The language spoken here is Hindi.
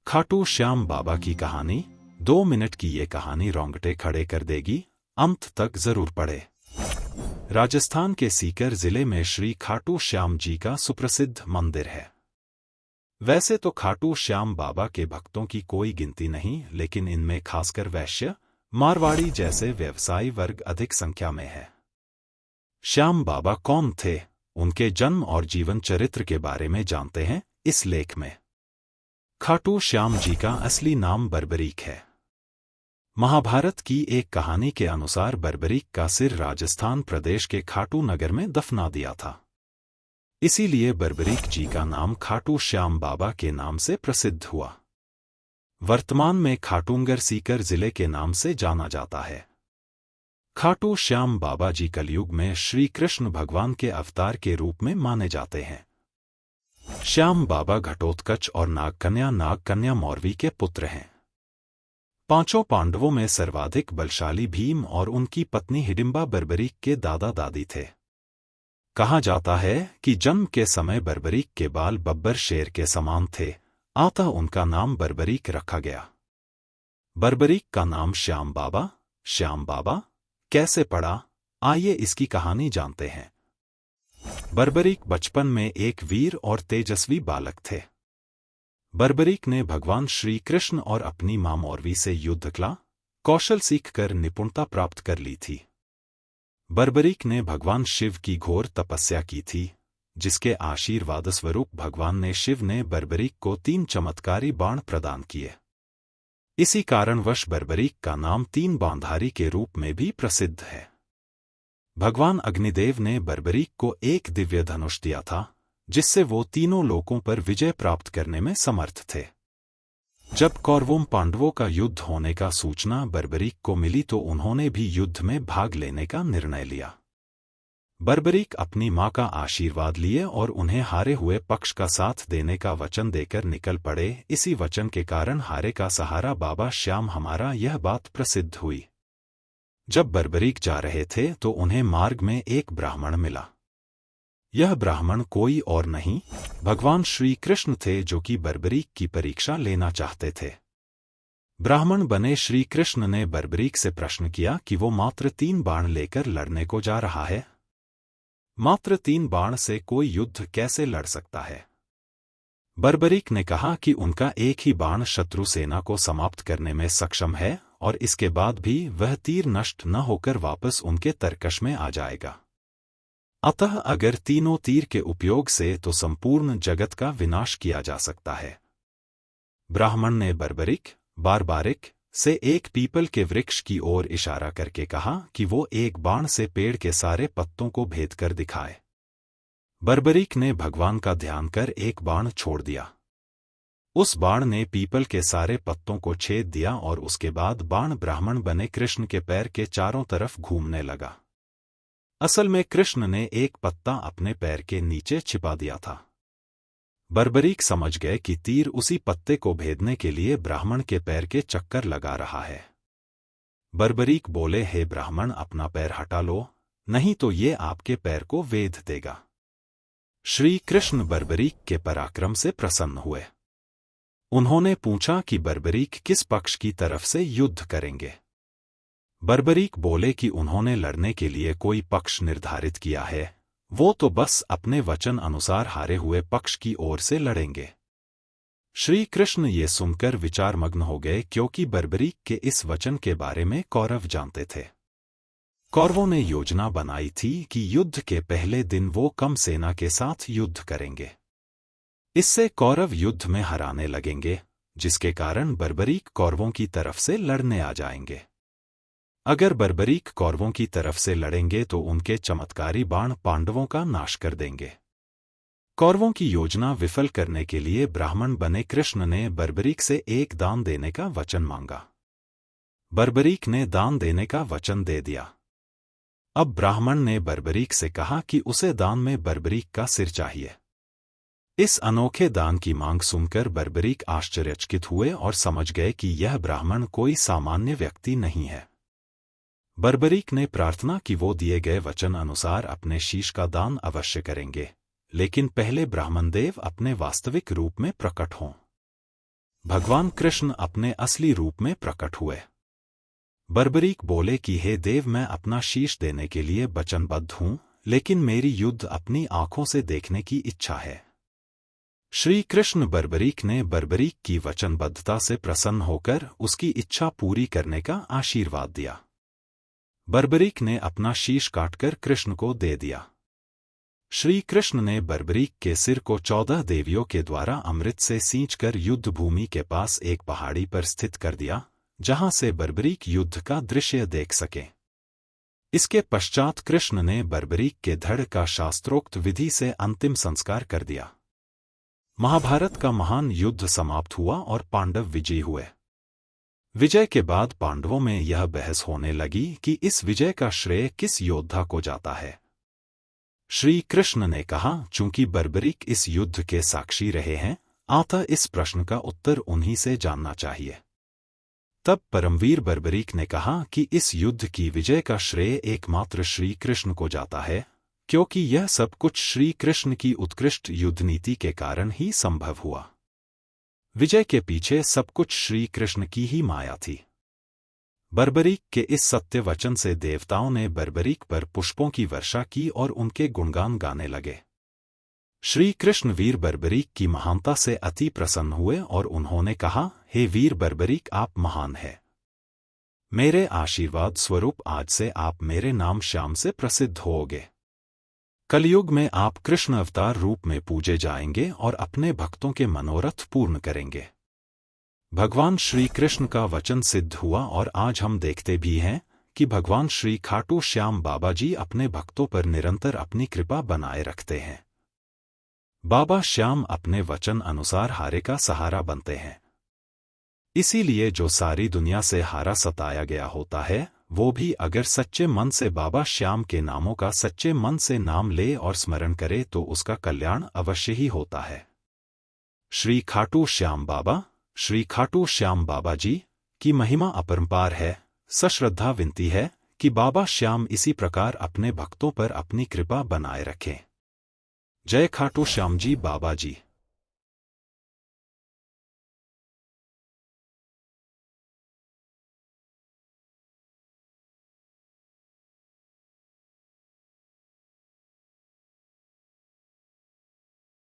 खाटू श्याम बाबा की कहानी। 2 मिनट की ये कहानी रोंगटे खड़े कर देगी, अंत तक जरूर पढ़े। राजस्थान के सीकर जिले में श्री खाटू श्याम जी का सुप्रसिद्ध मंदिर है। वैसे तो खाटू श्याम बाबा के भक्तों की कोई गिनती नहीं, लेकिन इनमें खासकर वैश्य, मारवाड़ी जैसे व्यवसायी वर्ग अधिक संख्या में है। श्याम बाबा कौन थे, उनके जन्म और जीवन चरित्र के बारे में जानते हैं इस लेख में। खाटू श्याम जी का असली नाम बर्बरीक है। महाभारत की एक कहानी के अनुसार बर्बरीक का सिर राजस्थान प्रदेश के खाटू नगर में दफना दिया था। इसीलिए बर्बरीक जी का नाम खाटू श्याम बाबा के नाम से प्रसिद्ध हुआ। वर्तमान में खाटूनगर सीकर जिले के नाम से जाना जाता है। खाटू श्याम बाबा जी कलयुग में श्री कृष्ण भगवान के अवतार के रूप में माने जाते हैं। श्याम बाबा घटोत्कच और नागकन्या मौरवी के पुत्र हैं। 5 पांडवों में सर्वाधिक बलशाली भीम और उनकी पत्नी हिडिंबा बर्बरीक के दादा दादी थे। कहा जाता है कि जन्म के समय बर्बरीक के बाल बब्बर शेर के समान थे, अतः उनका नाम बर्बरीक रखा गया। बर्बरीक का नाम श्याम बाबा कैसे पड़ा, आइए इसकी कहानी जानते हैं। बर्बरीक बचपन में एक वीर और तेजस्वी बालक थे। बर्बरीक ने भगवान श्री कृष्ण और अपनी मां मौरवी से युद्ध कला कौशल सीखकर निपुणता प्राप्त कर ली थी। बर्बरीक ने भगवान शिव की घोर तपस्या की थी, जिसके आशीर्वाद स्वरूप भगवान ने शिव ने बर्बरीक को 3 चमत्कारी बाण प्रदान किए। इसी कारणवश बर्बरीक का नाम 3 बाणधारी के रूप में भी प्रसिद्ध है। भगवान अग्निदेव ने बर्बरीक को एक दिव्य धनुष दिया था, जिससे वो तीनों लोकों पर विजय प्राप्त करने में समर्थ थे। जब कौरवों पांडवों का युद्ध होने का सूचना बर्बरीक को मिली तो उन्होंने भी युद्ध में भाग लेने का निर्णय लिया। बर्बरीक अपनी मां का आशीर्वाद लिए और उन्हें हारे हुए पक्ष का साथ देने का वचन देकर निकल पड़े। इसी वचन के कारण हारे का सहारा बाबा श्याम हमारा, यह बात प्रसिद्ध हुई। जब बर्बरीक जा रहे थे तो उन्हें मार्ग में एक ब्राह्मण मिला। यह ब्राह्मण कोई और नहीं, भगवान श्री कृष्ण थे, जो कि बर्बरीक की परीक्षा लेना चाहते थे। ब्राह्मण बने श्री कृष्ण ने बर्बरीक से प्रश्न किया कि वो मात्र 3 बाण लेकर लड़ने को जा रहा है। मात्र 3 बाण से कोई युद्ध कैसे लड़ सकता है? बर्बरीक ने कहा कि उनका एक ही बाण शत्रु सेना को समाप्त करने में सक्षम है और इसके बाद भी वह तीर नष्ट न होकर वापस उनके तरकश में आ जाएगा। अतः अगर तीनों तीर के उपयोग से तो संपूर्ण जगत का विनाश किया जा सकता है। ब्राह्मण ने बर्बरीक से एक पीपल के वृक्ष की ओर इशारा करके कहा कि वो एक बाण से पेड़ के सारे पत्तों को भेद कर दिखाए। बर्बरीक ने भगवान का ध्यान कर एक बाण छोड़ दिया। उस बाण ने पीपल के सारे पत्तों को छेद दिया और उसके बाद बाण ब्राह्मण बने कृष्ण के पैर के चारों तरफ घूमने लगा। असल में कृष्ण ने एक पत्ता अपने पैर के नीचे छिपा दिया था। बर्बरीक समझ गए कि तीर उसी पत्ते को भेदने के लिए ब्राह्मण के पैर के चक्कर लगा रहा है। बर्बरीक बोले, हे ब्राह्मण, अपना पैर हटा लो, नहीं तो ये आपके पैर को वेध देगा। श्री कृष्ण बर्बरीक के पराक्रम से प्रसन्न हुए। उन्होंने पूछा कि बर्बरीक किस पक्ष की तरफ से युद्ध करेंगे। बर्बरीक बोले कि उन्होंने लड़ने के लिए कोई पक्ष निर्धारित किया है, वो तो बस अपने वचन अनुसार हारे हुए पक्ष की ओर से लड़ेंगे। श्री कृष्ण ये सुनकर विचारमग्न हो गए, क्योंकि बर्बरीक के इस वचन के बारे में कौरव जानते थे। कौरवों ने योजना बनाई थी कि युद्ध के पहले दिन वो कम सेना के साथ युद्ध करेंगे। इससे कौरव युद्ध में हराने लगेंगे, जिसके कारण बर्बरीक कौरवों की तरफ से लड़ने आ जाएंगे। अगर बर्बरीक कौरवों की तरफ से लड़ेंगे तो उनके चमत्कारी बाण पांडवों का नाश कर देंगे। कौरवों की योजना विफल करने के लिए ब्राह्मण बने कृष्ण ने बर्बरीक से एक दान देने का वचन मांगा। बर्बरीक ने दान देने का वचन दे दिया। अब ब्राह्मण ने बर्बरीक से कहा कि उसे दान में बर्बरीक का सिर चाहिए। इस अनोखे दान की मांग सुनकर बर्बरीक आश्चर्यचकित हुए और समझ गए कि यह ब्राह्मण कोई सामान्य व्यक्ति नहीं है। बर्बरीक ने प्रार्थना कि वो दिए गए वचन अनुसार अपने शीश का दान अवश्य करेंगे, लेकिन पहले ब्राह्मणदेव अपने वास्तविक रूप में प्रकट हों। भगवान कृष्ण अपने असली रूप में प्रकट हुए। बर्बरीक बोले कि हे देव, मैं अपना शीश देने के लिए वचनबद्ध हूं, लेकिन मेरी युद्ध अपनी आंखों से देखने की इच्छा है। श्री कृष्ण बर्बरीक ने बर्बरीक की वचनबद्धता से प्रसन्न होकर उसकी इच्छा पूरी करने का आशीर्वाद दिया। बर्बरीक ने अपना शीश काटकर कृष्ण को दे दिया। श्री कृष्ण ने बर्बरीक के सिर को 14 देवियों के द्वारा अमृत से सींचकर युद्ध भूमि के पास एक पहाड़ी पर स्थित कर दिया, जहां से बर्बरीक युद्ध का दृश्य देख सके। इसके पश्चात कृष्ण ने बर्बरीक के धड़ का शास्त्रोक्त विधि से अंतिम संस्कार कर दिया। महाभारत का महान युद्ध समाप्त हुआ और पांडव विजयी हुए। विजय के बाद पांडवों में यह बहस होने लगी कि इस विजय का श्रेय किस योद्धा को जाता है। श्री कृष्ण ने कहा, चूंकि बर्बरीक इस युद्ध के साक्षी रहे हैं, अतः इस प्रश्न का उत्तर उन्हीं से जानना चाहिए। तब परमवीर बर्बरीक ने कहा कि इस युद्ध की विजय का श्रेय एकमात्र श्री कृष्ण को जाता है, क्योंकि यह सब कुछ श्री कृष्ण की उत्कृष्ट युद्ध नीति के कारण ही संभव हुआ। विजय के पीछे सब कुछ श्री कृष्ण की ही माया थी। बर्बरीक के इस सत्य वचन से देवताओं ने बर्बरीक पर पुष्पों की वर्षा की और उनके गुणगान गाने लगे। श्री कृष्ण वीर बर्बरीक की महानता से अति प्रसन्न हुए और उन्होंने कहा, हे वीर बर्बरीक, आप महान हैं। मेरे आशीर्वाद स्वरूप आज से आप मेरे नाम श्याम से प्रसिद्ध होगे। कलयुग में आप कृष्ण अवतार रूप में पूजे जाएंगे और अपने भक्तों के मनोरथ पूर्ण करेंगे। भगवान श्री कृष्ण का वचन सिद्ध हुआ और आज हम देखते भी हैं कि भगवान श्री खाटू श्याम बाबा जी अपने भक्तों पर निरंतर अपनी कृपा बनाए रखते हैं। बाबा श्याम अपने वचन अनुसार हारे का सहारा बनते हैं। इसीलिए जो सारी दुनिया से हारा सताया गया होता है, वो भी अगर सच्चे मन से बाबा श्याम के नामों का सच्चे मन से नाम ले और स्मरण करे तो उसका कल्याण अवश्य ही होता है। श्री खाटू श्याम बाबा, श्री खाटू श्याम बाबा जी की महिमा अपरंपार है। सश्रद्धा विनती है कि बाबा श्याम इसी प्रकार अपने भक्तों पर अपनी कृपा बनाए रखें। जय खाटू श्याम जी बाबा जी।